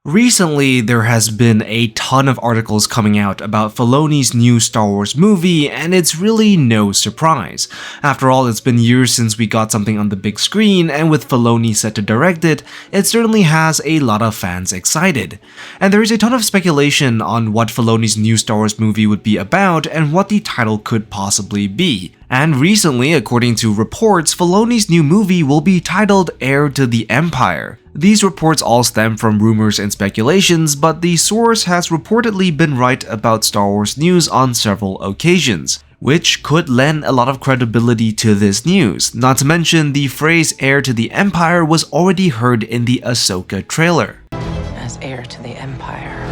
Recently, there has been a ton of articles coming out about Filoni's new Star Wars movie, and it's really no surprise. After all, it's been years since we got something on the big screen, and with Filoni set to direct it, it certainly has a lot of fans excited. And there is a ton of speculation on what Filoni's new Star Wars movie would be about and what the title could possibly be. And recently, according to reports, Filoni's new movie will be titled Heir to the Empire. These reports all stem from rumors and speculations, but the source has reportedly been right about Star Wars news on several occasions, which could lend a lot of credibility to this news. Not to mention, the phrase Heir to the Empire was already heard in the Ahsoka trailer. As heir to the Empire.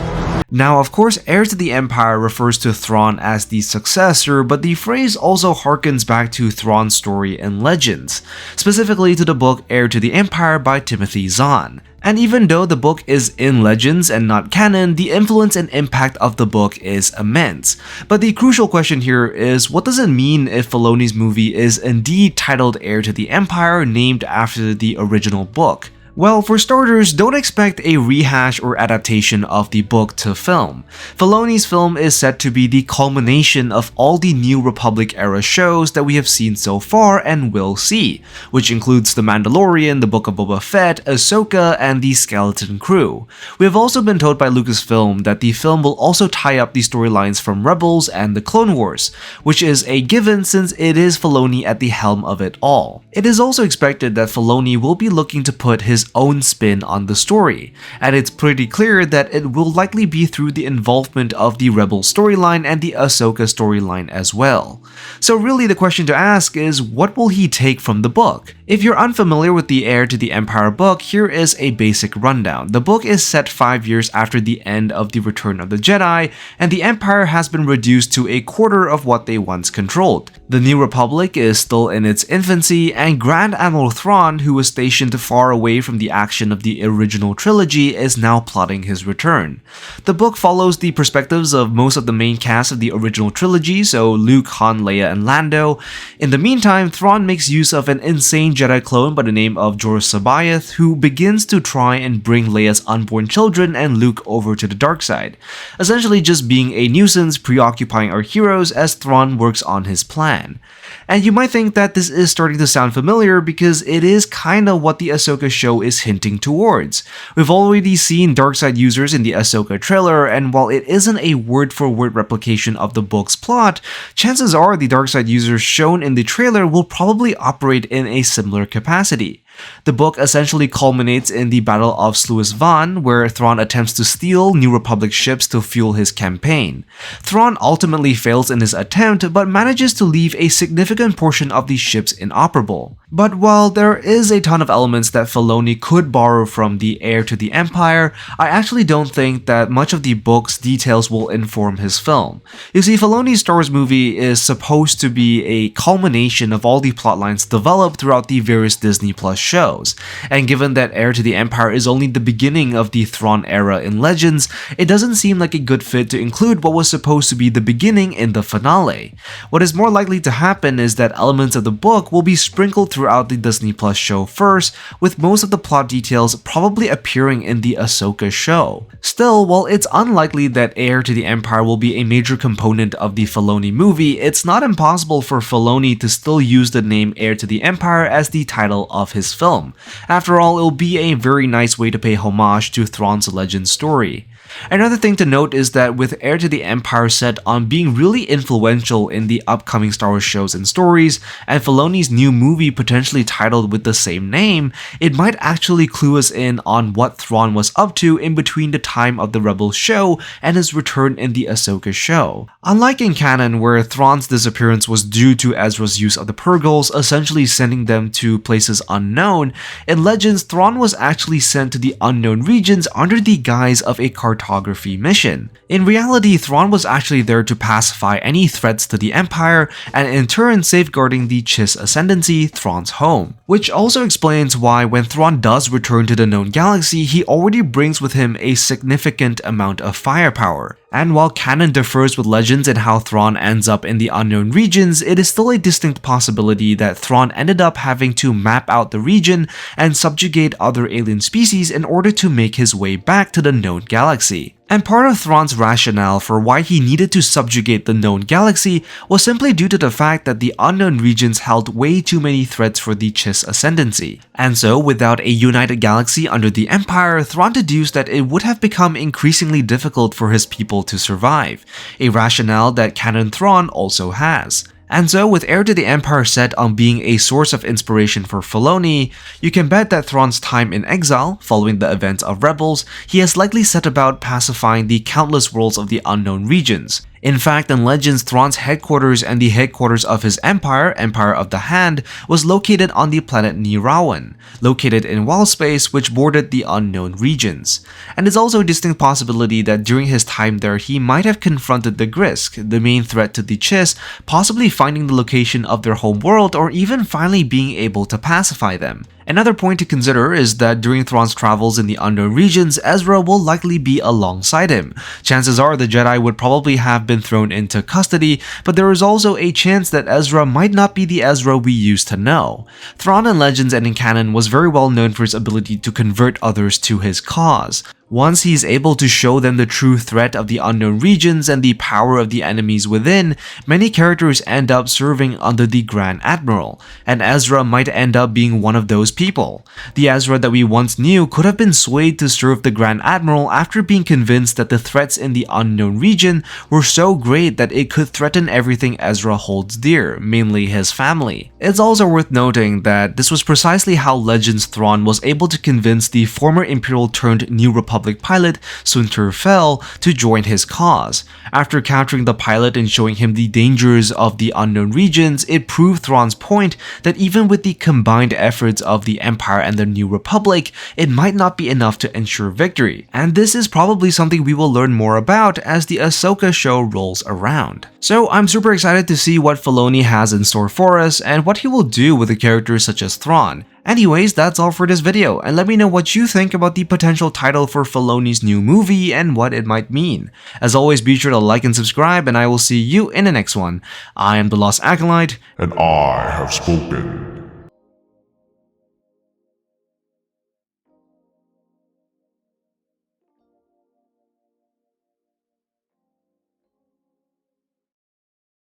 Now, of course, Heir to the Empire refers to Thrawn as the successor, but the phrase also harkens back to Thrawn's story in Legends, specifically to the book Heir to the Empire by Timothy Zahn. And even though the book is in Legends and not canon, the influence and impact of the book is immense. But the crucial question here is, what does it mean if Filoni's movie is indeed titled Heir to the Empire, named after the original book? Well, for starters, don't expect a rehash or adaptation of the book to film. Filoni's film is set to be the culmination of all the New Republic era shows that we have seen so far and will see, which includes The Mandalorian, The Book of Boba Fett, Ahsoka, and The Skeleton Crew. We have also been told by Lucasfilm that the film will also tie up the storylines from Rebels and the Clone Wars, which is a given since it is Filoni at the helm of it all. It is also expected that Filoni will be looking to put his own spin on the story, and it's pretty clear that it will likely be through the involvement of the Rebels storyline and the Ahsoka storyline as well. So really the question to ask is, what will he take from the book? If you're unfamiliar with the Heir to the Empire book, here is a basic rundown. The book is set 5 years after the end of the Return of the Jedi, and the Empire has been reduced to a quarter of what they once controlled. The New Republic is still in its infancy, and Grand Admiral Thrawn, who was stationed far away from the action of the original trilogy, is now plotting his return. The book follows the perspectives of most of the main cast of the original trilogy, so Luke, Han, Leia, and Lando. In the meantime, Thrawn makes use of an insane Jedi clone by the name of Jorah Sabaoth, who begins to try and bring Leia's unborn children and Luke over to the dark side, essentially just being a nuisance preoccupying our heroes as Thrawn works on his plan. And you might think that this is starting to sound familiar because it is kinda what the Ahsoka show is hinting towards. We've already seen darkside users in the Ahsoka trailer, and while it isn't a word-for-word replication of the book's plot, chances are the darkside users shown in the trailer will probably operate in a similar capacity. The book essentially culminates in the Battle of Sluis Van, where Thrawn attempts to steal New Republic ships to fuel his campaign. Thrawn ultimately fails in his attempt, but manages to leave a significant portion of the ships inoperable. But while there is a ton of elements that Filoni could borrow from the Heir to the Empire, I actually don't think that much of the book's details will inform his film. You see, Filoni's Star Wars movie is supposed to be a culmination of all the plotlines developed throughout the various Disney Plus shows, and given that Heir to the Empire is only the beginning of the Thrawn era in Legends, it doesn't seem like a good fit to include what was supposed to be the beginning in the finale. What is more likely to happen is that elements of the book will be sprinkled throughout the Disney Plus show first, with most of the plot details probably appearing in the Ahsoka show. Still, while it's unlikely that Heir to the Empire will be a major component of the Filoni movie, it's not impossible for Filoni to still use the name Heir to the Empire as the title of his film. After all, it'll be a very nice way to pay homage to Thrawn's legend story. Another thing to note is that with Heir to the Empire set on being really influential in the upcoming Star Wars shows and stories, and Filoni's new movie potentially titled with the same name, it might actually clue us in on what Thrawn was up to in between the time of the Rebels show and his return in the Ahsoka show. Unlike in canon, where Thrawn's disappearance was due to Ezra's use of the Purgles, essentially sending them to places unknown, in Legends, Thrawn was actually sent to the unknown regions under the guise of a cartography mission. In reality, Thrawn was actually there to pacify any threats to the Empire, and in turn safeguarding the Chiss Ascendancy, Thrawn's home. Which also explains why when Thrawn does return to the known galaxy, he already brings with him a significant amount of firepower. And while canon differs with Legends in how Thrawn ends up in the unknown regions, it is still a distinct possibility that Thrawn ended up having to map out the region and subjugate other alien species in order to make his way back to the known galaxy. And part of Thrawn's rationale for why he needed to subjugate the known galaxy was simply due to the fact that the unknown regions held way too many threats for the Chiss ascendancy. And so, without a united galaxy under the Empire, Thrawn deduced that it would have become increasingly difficult for his people to survive, a rationale that canon Thrawn also has. And so, with Heir to the Empire set on being a source of inspiration for Filoni, you can bet that Thrawn's time in exile, following the events of Rebels, he has likely set about pacifying the countless worlds of the unknown regions. In fact, in Legends, Thrawn's headquarters and the headquarters of his empire, Empire of the Hand, was located on the planet Nirawan, located in wall space which bordered the unknown regions. And it's also a distinct possibility that during his time there he might have confronted the Grisk, the main threat to the Chiss, possibly finding the location of their home world or even finally being able to pacify them. Another point to consider is that during Thrawn's travels in the unknown regions, Ezra will likely be alongside him. Chances are the Jedi would probably have been thrown into custody, but there is also a chance that Ezra might not be the Ezra we used to know. Thrawn in Legends and in canon was very well known for his ability to convert others to his cause. Once he's able to show them the true threat of the unknown regions and the power of the enemies within, many characters end up serving under the Grand Admiral, and Ezra might end up being one of those people. The Ezra that we once knew could have been swayed to serve the Grand Admiral after being convinced that the threats in the unknown region were so great that it could threaten everything Ezra holds dear, mainly his family. It's also worth noting that this was precisely how Legends Thrawn was able to convince the former Imperial turned New Republic pilot Sunter Fel to join his cause. After capturing the pilot and showing him the dangers of the unknown regions, it proved Thrawn's point that even with the combined efforts of the Empire and the New Republic, it might not be enough to ensure victory. And this is probably something we will learn more about as the Ahsoka show rolls around. So I'm super excited to see what Filoni has in store for us and what he will do with a character such as Thrawn. Anyways, that's all for this video, and let me know what you think about the potential title for Filoni's new movie and what it might mean. As always, be sure to like and subscribe, and I will see you in the next one. I am the Lost Acolyte, and I have spoken.